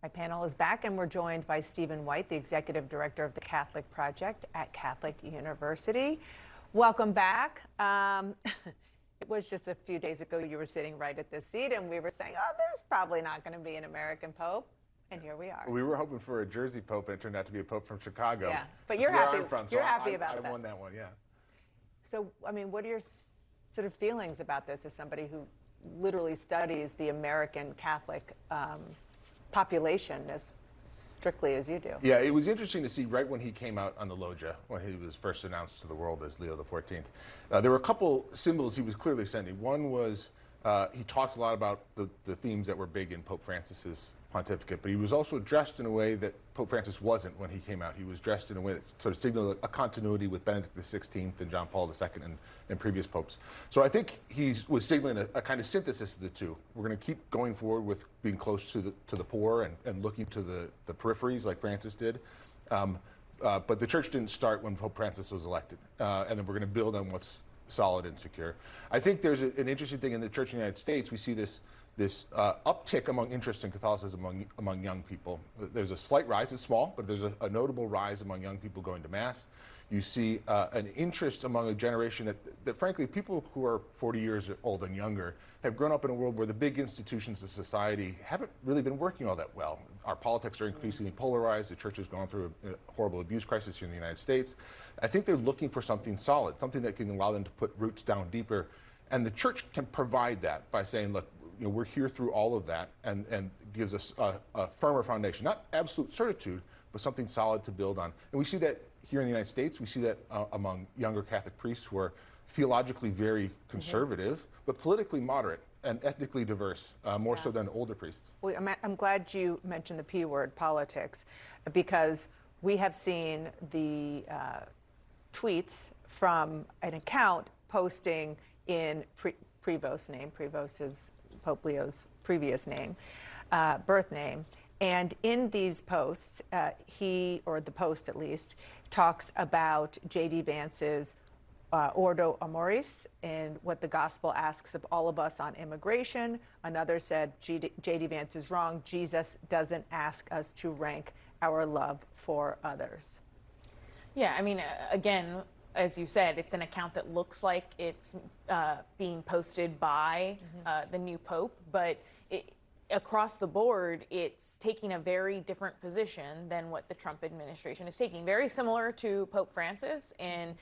My panel is back, and we're joined by Stephen White, the Executive Director of the Catholic Project at Catholic University. Welcome back. It was just a few days ago you were sitting right at this seat, and we were saying, oh, there's probably not going to be an American Pope. And here we are. We were hoping for a Jersey Pope, and it turned out to be a Pope from Chicago. Yeah, but you're happy. You're happy I about that. I won that one, yeah. So, I mean, what are your sort of feelings about this as somebody who literally studies the American Catholic population as strictly as you do? Yeah, it was interesting to see right when he came out on the loggia, when he was first announced to the world as Leo XIV. There were a couple symbols he was clearly sending. One was he talked a lot about the themes that were big in Pope Francis's pontificate, but he was also dressed in a way that Pope Francis wasn't when he came out. He was dressed in a way that sort of signaled a continuity with Benedict XVI and John Paul II and previous popes. So I think he was signaling a kind of synthesis of the two. We're going to keep going forward with being close to the poor and looking to the peripheries like Francis did. But the church didn't start when Pope Francis was elected. And then we're going to build on what's solid and secure. I think there's an interesting thing in the Church in the United States. We see this uptick among interest in Catholicism among young people. There's a slight rise, it's small, but there's a notable rise among young people going to Mass. You see an interest among a generation that frankly, people who are 40 years old and younger have grown up in a world where the big institutions of society haven't really been working all that well. Our politics are increasingly polarized. The church has gone through a horrible abuse crisis here in the United States. I think they're looking for something solid, something that can allow them to put roots down deeper. And the church can provide that by saying, look, we're here through all of that, and gives us a firmer foundation, not absolute certitude, but something solid to build on. And we see that here in the United States. We see that among younger Catholic priests who are theologically very conservative, but politically moderate and ethnically diverse, more so than older priests. Well, I'm glad you mentioned the P word, politics, because we have seen the tweets from an account posting in Prevost's name. Prevost is Pope Leo's previous name, birth name. And in these posts, he, or the post at least, talks about J.D. Vance's Ordo Amoris and what the gospel asks of all of us on immigration. Another said, J.D. Vance is wrong. Jesus doesn't ask us to rank our love for others. Yeah, I mean, again, as you said, it's an account that looks like it's being posted by the new pope, but across the board, it's taking a very different position than what the Trump administration is taking. Very similar to Pope Francis, and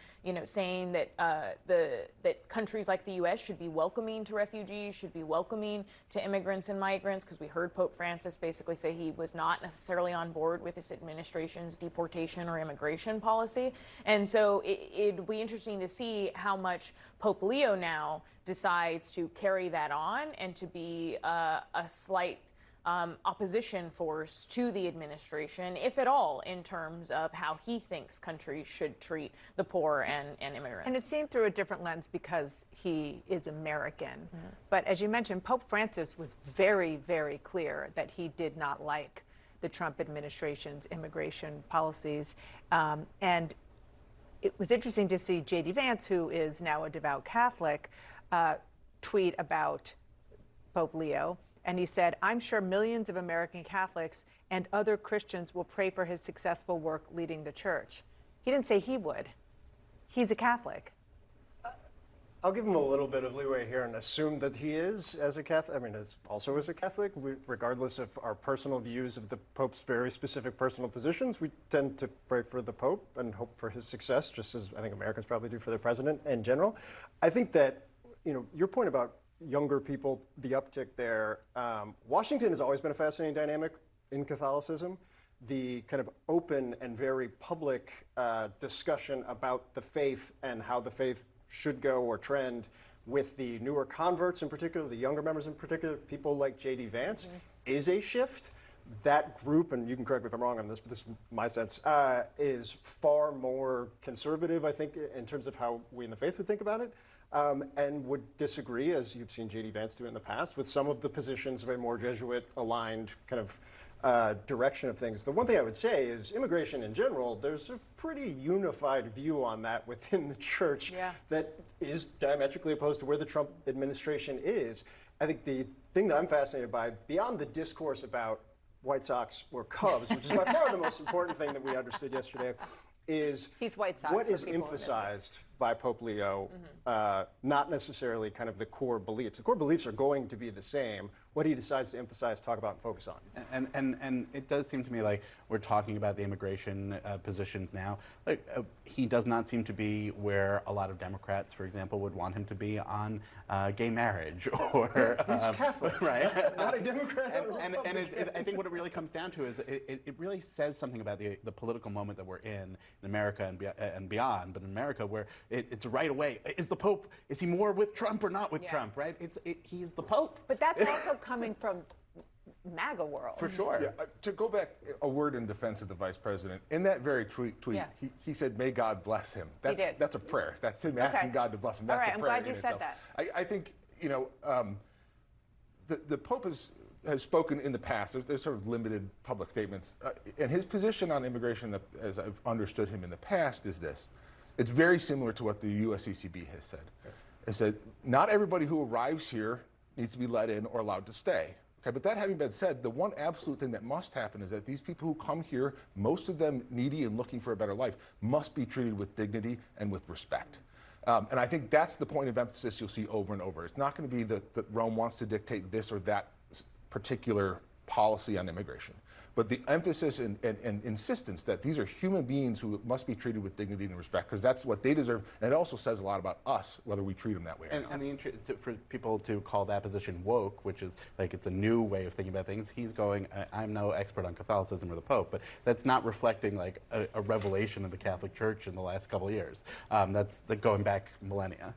saying that that countries like the U.S. should be welcoming to refugees, should be welcoming to immigrants and migrants. Because we heard Pope Francis basically say he was not necessarily on board with this administration's deportation or immigration policy, and so it'd be interesting to see how much Pope Leo now decides to carry that on and to be a slight opposition force to the administration, if at all, in terms of how he thinks countries should treat the poor and immigrants. And it's seen through a different lens because he is American. But as you mentioned, Pope Francis was very, very clear that he did not like the Trump administration's immigration policies. And it was interesting to see J.D. Vance, who is now a devout Catholic, tweet about Pope Leo. And he said, I'm sure millions of American Catholics and other Christians will pray for his successful work leading the church. He didn't say he would. He's a Catholic. I'll give him a little bit of leeway here and assume that he is as a Catholic. I mean, also as a Catholic, regardless of our personal views of the Pope's very specific personal positions, we tend to pray for the Pope and hope for his success, just as I think Americans probably do for their president in general. I think that, your point about younger people, the uptick there, Washington has always been a fascinating dynamic in Catholicism. The kind of open and very public discussion about the faith and how the faith should go or trend with the newer converts in particular, the younger members in particular, people like J.D. Vance, is a shift. That group, and you can correct me if I'm wrong on this, but this is my sense, is far more conservative, I think, in terms of how we in the faith would think about it. And would disagree, as you've seen J.D. Vance do in the past, with some of the positions of a more Jesuit-aligned kind of direction of things. The one thing I would say is immigration in general, there's a pretty unified view on that within the church that is diametrically opposed to where the Trump administration is. I think the thing that I'm fascinated by, beyond the discourse about White Sox or Cubs, which is by far the most important thing that we understood yesterday, is He's White Sox what for is people who missed it. emphasized by Pope Leo, not necessarily kind of the core beliefs. The core beliefs are going to be the same. What he decides to emphasize, talk about, and focus on. And it does seem to me like we're talking about the immigration positions now. Like he does not seem to be where a lot of Democrats, for example, would want him to be on gay marriage or He's Catholic, right? Not a Democrat. And I think what it really comes down to is it really says something about the political moment that we're in America and beyond. But in America, where it's right away, is the Pope, is he more with Trump or not with Trump, right? He's the Pope. But that's also coming from MAGA world. For sure. Yeah, to go back a word in defense of the vice president, in that very tweet, Yeah. he said, "May God bless him." That's, did. That's a prayer. That's him asking God to bless him. All That's right, a I'm prayer glad you in said itself. that. I think, the Pope has spoken in the past. There's sort of limited public statements. And his position on immigration, as I've understood him in the past, is this. It's very similar to what the USCCB has said. It said, not everybody who arrives here needs to be let in or allowed to stay. Okay, but that having been said, the one absolute thing that must happen is that these people who come here, most of them needy and looking for a better life, must be treated with dignity and with respect. And I think that's the point of emphasis you'll see over and over. It's not going to be that Rome wants to dictate this or that particular policy on immigration, but the emphasis and insistence that these are human beings who must be treated with dignity and respect, because that's what they deserve, and it also says a lot about us, whether we treat them that way or not. And for people to call that position woke, which is like it's a new way of thinking about things, he's going, I'm no expert on Catholicism or the Pope, but that's not reflecting like a revelation of the Catholic Church in the last couple of years. That's like going back millennia.